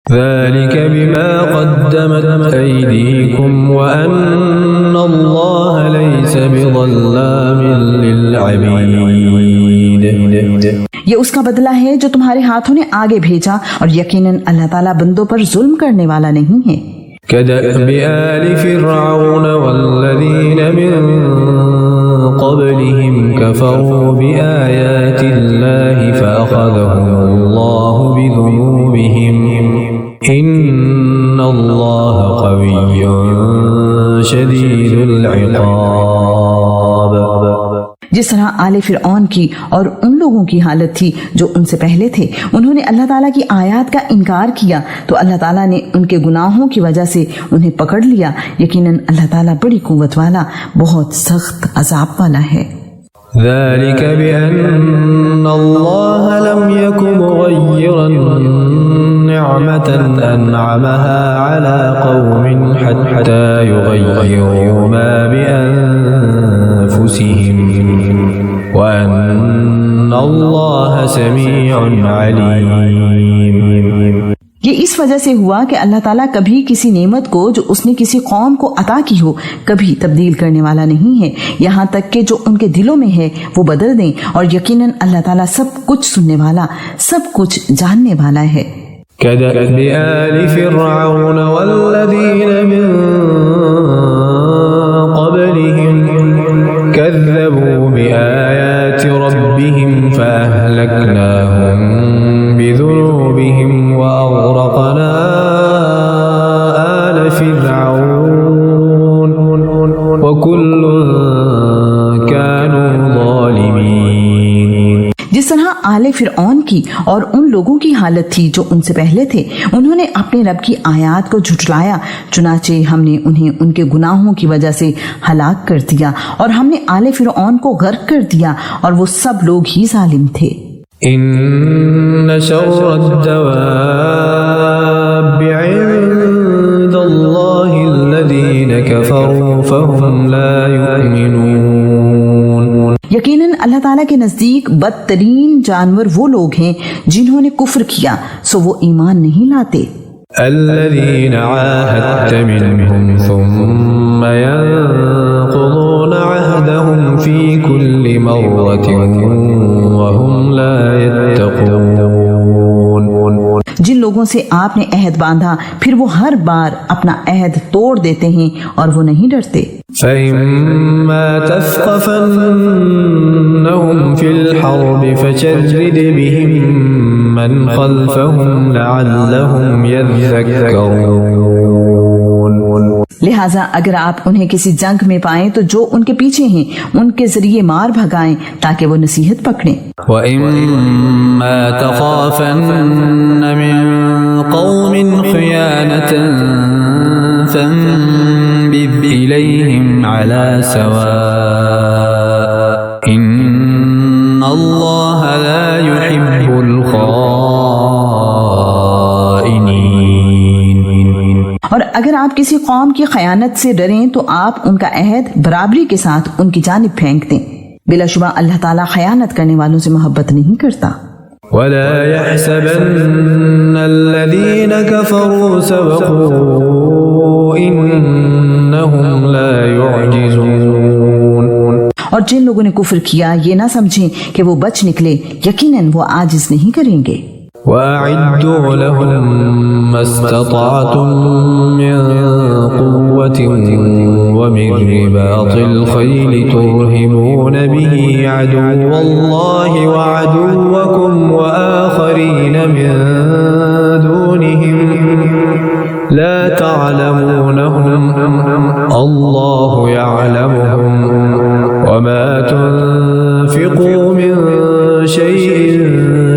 ذلك بما قدمت أيديكم وأن الله ليس بظلام للعبيد. یہ اس کا بدلہ ہے جو تمہارے ہاتھوں نے آگے بھیجا، اور یقیناً اللہ تعالیٰ بندوں پر ظلم کرنے والا نہیں ہے. كدأب آل فرعون والذين من قبلهم كفروا بآيات الله فأخذهم الله بذنوبهم إن الله قوي شديد العقاب. جس طرح آل فرعون کی اور ان لوگوں کی حالت تھی جو ان سے پہلے تھے، انہوں نے اللہ تعالیٰ کی آیات کا انکار کیا تو اللہ تعالیٰ نے ان کے گناہوں کی وجہ سے انہیں پکڑ لیا. یقیناً اللہ تعالیٰ بڑی قوت والا، بہت سخت عذاب والا ہے. ذلك بأن الله لم يكن مغيرا نعمة أنعمها على قوم حتى يغيروا ما بأنفسهم وأن الله سميع عليم. یہ اس وجہ سے ہوا کہ اللہ تعالیٰ کبھی کسی نعمت کو جو اس نے کسی قوم کو عطا کی ہو کبھی تبدیل کرنے والا نہیں ہے، یہاں تک کہ جو ان کے دلوں میں ہے وہ بدل دیں، اور یقیناً اللہ تعالیٰ سب کچھ سننے والا، سب کچھ جاننے والا ہے. كدأب آل فرعون والذين من قبلهم كذبوا بآيات ربهم فأهلكناهم بذنوبهم وأغرقنا آل فرعون وكل كانوا ظالمين. جس طرح آل فرعون کی اور ان لوگوں کی حالت تھی جو ان سے پہلے تھے، انہوں نے اپنے رب کی آیات کو جھٹلایا، چنانچہ ہم نے انہیں ان کے گناہوں کی وجہ سے ہلاک کر دیا، اور ہم نے آل فرعون کو غرق کر دیا، اور وہ سب لوگ ہی ظالم تھے. ان شر الدواب عند الله الذين كفروا فهم لا يؤمنون. یقیناً اللہ تعالیٰ کے نزدیک بدترین جانور وہ لوگ ہیں جنہوں نے کفر کیا، سو وہ ایمان نہیں لاتے. الذين عاهدت منهم ثم ينقضون عهدهم في كل مرة وهم لا يتقون. جن لوگوں سے آپ نے عہد باندھا پھر وہ ہر بار اپنا عہد توڑ دیتے ہیں اور وہ نہیں ڈرتے. فإما تثقفنهم في الحرب فشرد بهم من خلفهم لعلهم يذكرون. لہٰذا اگر آپ انہیں کسی جنگ میں پائیں تو جو ان کے پیچھے ہیں ان کے ذریعے مار بھگائیں تاکہ وہ نصیحت پکڑیں. وَإِمَّا تَخَافَنَّ مِن قَوْمٍ خِيَانَةً فَانبِذْ إِلَيْهِمْ عَلَى سَوَاءٍ إِنَّ اللَّهَ لَا يُحِبُّ الْخَائِنِينَ. اور اگر آپ کسی قوم کی خیانت سے ڈریں تو آپ ان کا عہد برابری کے ساتھ ان کی جانب پھینک دیں. بلا شبہ اللہ تعالیٰ خیانت کرنے والوں سے محبت نہیں کرتا. وَلَا يَحْسَبَنَّ الَّذِينَ كَفَرُوا سَبَقُوا إِنَّهُمْ لَا يُعْجِزُونَ. اور جن لوگوں نے کفر کیا یہ نہ سمجھیں کہ وہ بچ نکلے، یقیناً وہ عاجز نہیں کریں گے. وَأَعِدُّوا لَهُم مَّا اسْتَطَعْتُم مِّن قُوَّةٍ وَمِن رِّبَاطِ الْخَيْلِ تُرْهِبُونَ بِهِ عَدُوَّ اللَّهِ وَعَدُوَّكُمْ وَآخَرِينَ مِن دُونِهِمْ لَا تَعْلَمُونَهُمْ اللَّهُ يَعْلَمُهُمْ وَمَا تُنفِقُوا مِن شَيْءٍ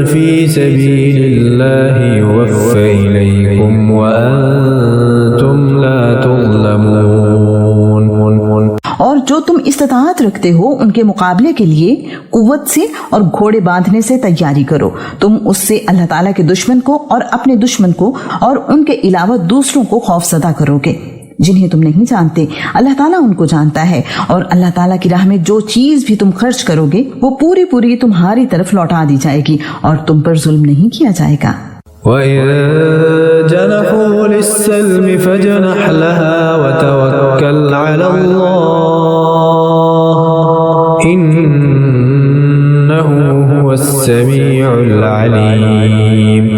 فِي سَبِيلِ اللَّهِ يُوَفَّ إِلَيْكُمْ وَأَنتُمْ لَا تُظْلَمُونَ. اور جو تم استطاعت رکھتے ہو ان کے مقابلے کے لیے قوت سے اور گھوڑے باندھنے سے تیاری کرو. تم اس سے اللہ تعالیٰ کے دشمن کو اور اپنے دشمن کو اور ان کے علاوہ دوسروں کو خوف زدہ کرو گے جنہیں تم نہیں جانتے. اللہ تعالیٰ ان کو جانتا ہے، اور اللہ تعالیٰ کی راہ میں جو چیز بھی تم خرچ کرو گے وہ پوری پوری تمہاری طرف لوٹا دی جائے گی اور تم پر ظلم نہیں کیا جائے گا. وَإِن جَنَحُوا لِلسَّلْمِ فَاجْنَحْ لَهَا وَتَوَكَّلْ عَلَى اللَّهِ إِنَّهُ هُوَ السَّمِيعُ الْعَلِيمُ۔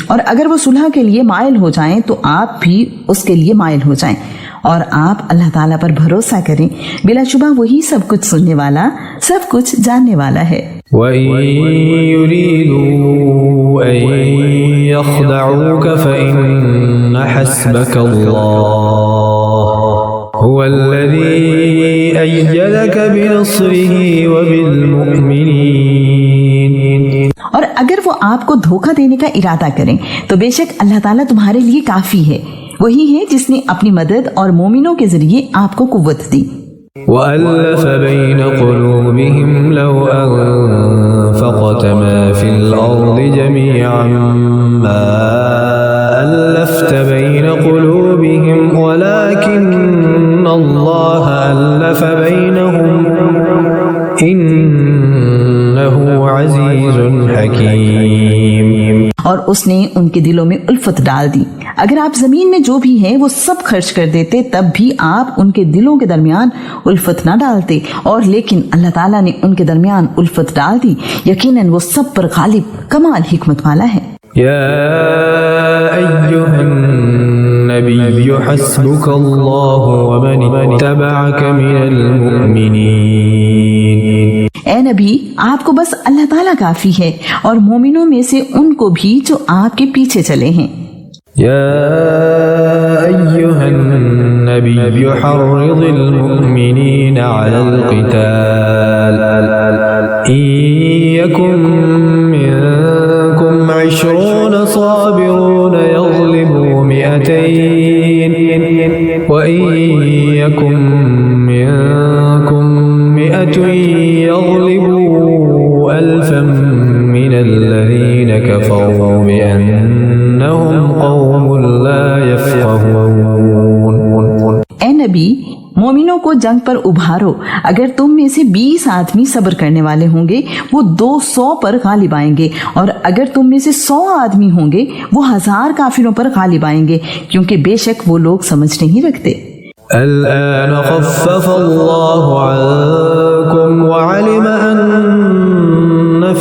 اور اگر وہ صلح کے لیے مائل ہو جائیں تو آپ بھی اس کے لیے مائل ہو جائیں اور آپ اللہ تعالیٰ پر بھروسہ کریں، بلا شبہ وہی سب کچھ سننے والا، سب کچھ جاننے والا ہے۔ وَإِن يُرِيدُوا أَن يَخْدَعُوكَ فَإِنَّ حَسْبَكَ اللَّهُ هُوَ الَّذِي أَيَّدَكَ بِنَصْرِهِ وَبِالْمُؤْمِنِينَ۔ اور اگر وہ آپ کو دھوکہ دینے کا ارادہ کریں تو بے شک اللہ تعالیٰ تمہارے لیے کافی ہے، وہی ہے جس نے اپنی مدد اور مومنوں کے ذریعے آپ کو قوت دی۔ وَأَلَّفَ بَيْنَ قُلُوبِهِمْ لَوْ أَنفَقْتَ مَا فِي الْأَرْضِ جَمِيعًا مَا أَلَّفْتَ بَيْنَ قُلُوبِهِمْ وَلَكِنَّ اللَّهَ أَلَّفَ بَيْنَهُمْ إِنَّهُ عَزِيزٌ حَكِيمٌ۔ اور اس نے ان کے دلوں میں الفت ڈال دی، اگر آپ زمین میں جو بھی ہے وہ سب خرچ کر دیتے تب بھی آپ ان کے دلوں کے درمیان الفت نہ ڈالتے، اور لیکن اللہ تعالیٰ نے ان کے درمیان الفت ڈال دی، یقیناً وہ سب پر غالب کمال حکمت والا ہے۔ یا ایھا النبی حسبک اللہ ومن اتبعک من المؤمنین۔ اے نبی، آپ کو بس اللہ تعالیٰ کافی ہے اور مومنوں میں سے ان کو بھی جو آپ کے پیچھے چلے ہیں۔ یا ایھا النبی حرض المؤمنین علی القتال ان یکن منکم 20 صابرون یغلبوا 200 وان یکن منکم 100 يغلبوا 1000 من الذين كفروا بأنهم قوم لا يفقهون۔ اے نبی، مومنوں کو جنگ پر ابھارو، اگر تم میں سے 20 آدمی صبر کرنے والے ہوں گے وہ 200 پر غالب آئیں گے، اور اگر تم میں سے 100 آدمی ہوں گے وہ 1000 کافروں پر غالب آئیں گے، کیونکہ بے شک وہ لوگ سمجھ نہیں رکھتے۔ الآن خفف الله عنكم وعلم أن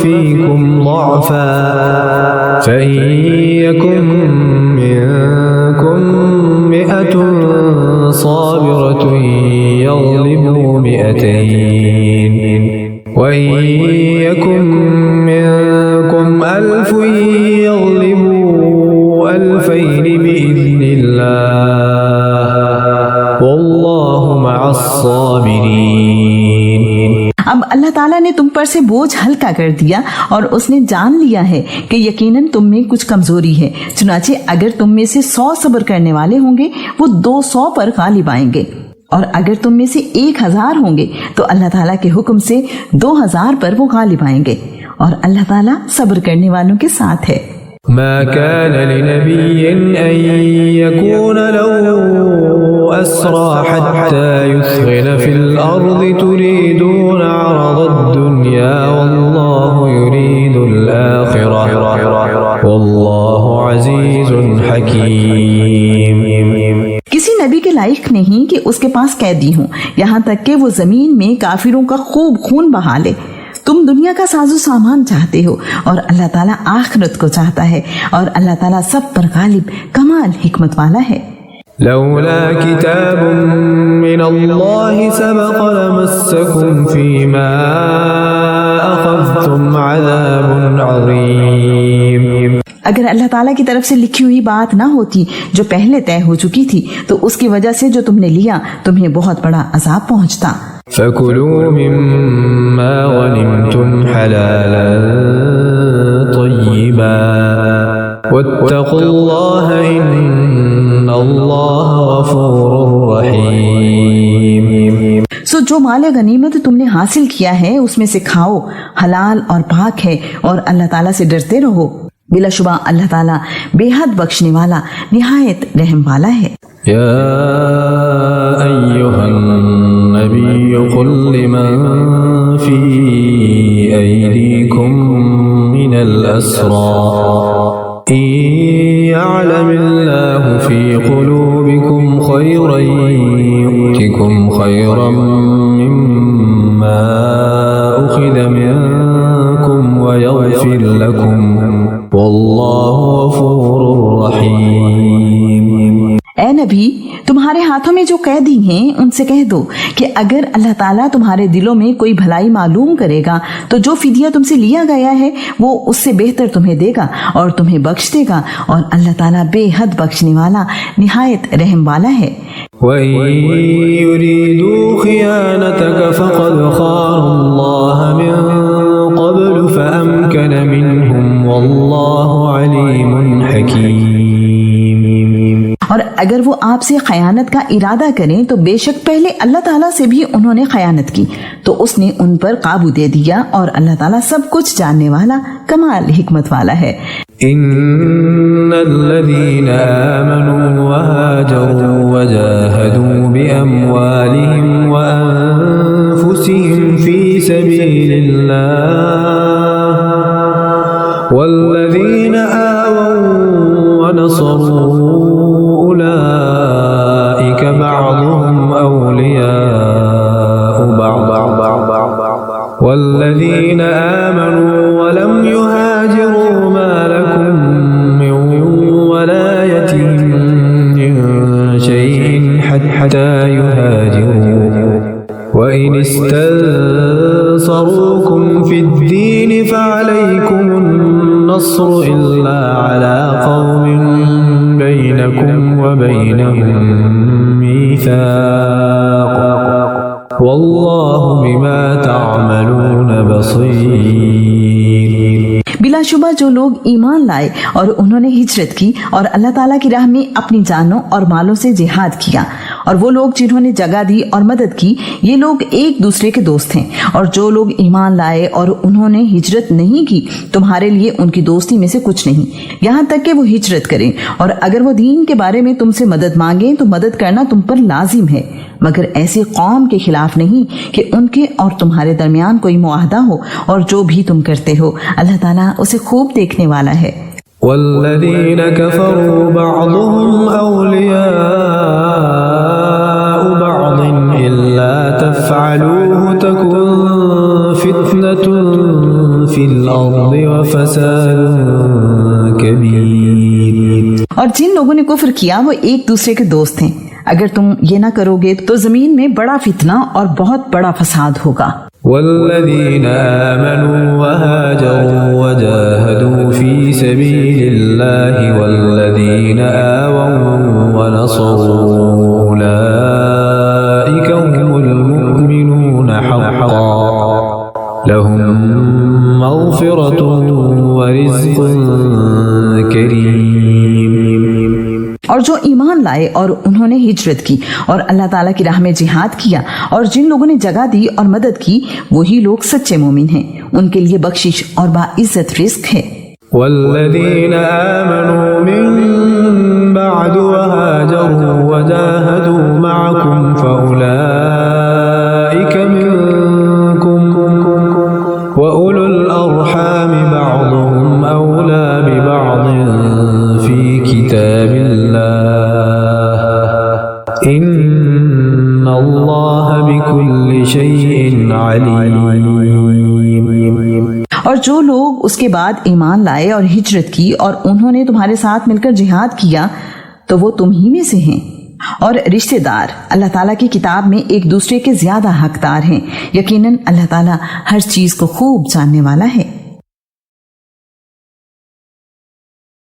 فيكم ضعفا فإن يكن منكم 100 صابرة يغلبوا 200 وإن يكن منكم 1000 يغلبوا 2000 بإذن الله واللہ مع الصابرین۔ اب اللہ تعالیٰ نے تم پر سے بوجھ ہلکا کر دیا اور اس نے جان لیا ہے کہ یقیناً تم میں کچھ کمزوری ہے، چنانچہ اگر تم میں سے 100 صبر کرنے والے ہوں گے وہ 200 پر غالب آئیں گے، اور اگر تم میں سے 1000 ہوں گے تو اللہ تعالیٰ کے حکم سے 2000 پر وہ غالب آئیں گے، اور اللہ تعالیٰ صبر کرنے والوں کے ساتھ ہے۔ ما كان لنبي أن يكون له أسرى حتى يثخن في الأرض تريدون عرض الدنيا والله يريد الآخرة والله عزيز حكيم۔ کسی نبی کے لائق نہیں کہ اس کے پاس قیدی ہوں یہاں تک کہ وہ زمین میں کافروں کا خوب خون بہا لے۔ تم دنیا کا ساز و سامان چاہتے ہو اور اللہ تعالیٰ آخرت کو چاہتا ہے، اور اللہ تعالیٰ سب پر غالب کمال حکمت والا ہے۔ لولا کتاب من اللہ سبق لمسکم فیما اخذتم عذاب عظیم۔ اگر اللہ تعالیٰ کی طرف سے لکھی ہوئی بات نہ ہوتی جو پہلے طے ہو چکی تھی تو اس کی وجہ سے جو تم نے لیا تمہیں بہت بڑا عذاب پہنچتا۔ فَكُلُوا مِمَّا غَنِمْتُمْ حَلَالًا طَيِّبًا وَاتَّقُوا اللَّهَ إِنَّ اللَّهَ غَفُورٌ رَحِيمٌ۔ سو جو مال غنیمت تم نے حاصل کیا ہے اس میں سے کھاؤ، حلال اور پاک ہے، اور اللہ تعالیٰ سے ڈرتے رہو، بلا شبہ اللہ تعالیٰ بے حد بخشنے والا نہایت رحم والا ہے۔ یا ایھا النبی قل لمن فی ایدیکم من الاسری إن يعلم الله في قلوبكم خيرا يؤتكم خيرا مما أخذ منكم ويغفر لكم والله غفور رحيم۔ اے نبی، تمہارے ہاتھوں میں جو قیدی ہیں ان سے کہہ دو کہ اگر اللہ تعالیٰ تمہارے دلوں میں کوئی بھلائی معلوم کرے گا تو جو فدیہ تم سے لیا گیا ہے وہ اس سے بہتر تمہیں دے گا اور تمہیں بخش دے گا، اور اللہ تعالیٰ بے حد بخشنے والا نہایت رحم والا ہے۔ وَإِن يُرِيدُوا خِيَانَتَكَ فَقَدْ خَانُوا اللَّهَ مِن قَبْلُ فَأَمْكَنَ مِنْهُمْ وَاللَّهُ عَلِيمٌ حَكِيمٌ۔ اور اگر وہ آپ سے خیانت کا ارادہ کریں تو بے شک پہلے اللہ تعالیٰ سے بھی انہوں نے خیانت کی تو اس نے ان پر قابو دے دیا، اور اللہ تعالیٰ سب کچھ جاننے والا کمال حکمت والا ہے۔ إن الذين آمنوا وهاجروا وجاهدوا بأموالهم وأنفسهم في سبيل الله والذين آووا ونصروا أولئك بعضهم أولياء بعض والذين آمنوا ولم يهاجروا ما لكم من ولايتهم من شيء حتى يهاجروا وإن استنصروكم في الدين فعليكم النصر إلا على قوم بينكم وبينهم ميثاق والله بما تعملون بصير۔ بلا شبہ جو لوگ ایمان لائے اور انہوں نے ہجرت کی اور اللہ تعالیٰ کی راہ میں اپنی جانوں اور مالوں سے جہاد کیا، اور وہ لوگ جنہوں نے جگہ دی اور مدد کی، یہ لوگ ایک دوسرے کے دوست ہیں۔ اور جو لوگ ایمان لائے اور انہوں نے ہجرت نہیں کی، تمہارے لیے ان کی دوستی میں سے کچھ نہیں یہاں تک کہ وہ ہجرت کریں، اور اگر وہ دین کے بارے میں تم سے مدد مانگیں تو مدد کرنا تم پر لازم ہے، مگر ایسی قوم کے خلاف نہیں کہ ان کے اور تمہارے درمیان کوئی معاہدہ ہو، اور جو بھی تم کرتے ہو اللہ تعالیٰ اسے خوب دیکھنے والا ہے۔ والذين كفروا بعضهم أولياء بعض إلا تفعلوه تكن فتنة في الأرض وفساد كبير۔ اور جن لوگوں نے کفر کیا وہ ایک دوسرے کے دوست ہیں، اگر تم یہ نہ کرو گے تو زمین میں بڑا فتنہ اور بہت بڑا فساد ہوگا۔ والذين آمنوا وهاجروا وجاهدوا في سبيل الله والذين آووا ونصروا أولئك هم المؤمنون حقا لهم مغفرة ورزق كريم۔ اور جو ایمان لائے اور انہوں نے ہجرت کی اور اللہ تعالیٰ کی راہ میں جہاد کیا اور جن لوگوں نے جگہ دی اور مدد کی، وہی لوگ سچے مومن ہیں، ان کے لیے بخشش اور باعزت رزق ہے۔ والذين آمنوا من بعد وهاجروا وجاهدوا معكم فأولئك منكم وأولو الأرحام بعضهم أولى ببعض في كتاب الله إن الله بكل شيء عليم۔ اور جو لوگ اس کے بعد ایمان لائے اور ہجرت کی اور انہوں نے تمہارے ساتھ مل کر جہاد کیا تو وہ تم ہی میں سے ہیں، اور رشتہ دار اللہ تعالیٰ کی کتاب میں ایک دوسرے کے زیادہ حقدار ہیں، یقیناً اللہ تعالیٰ ہر چیز کو خوب جاننے والا ہے۔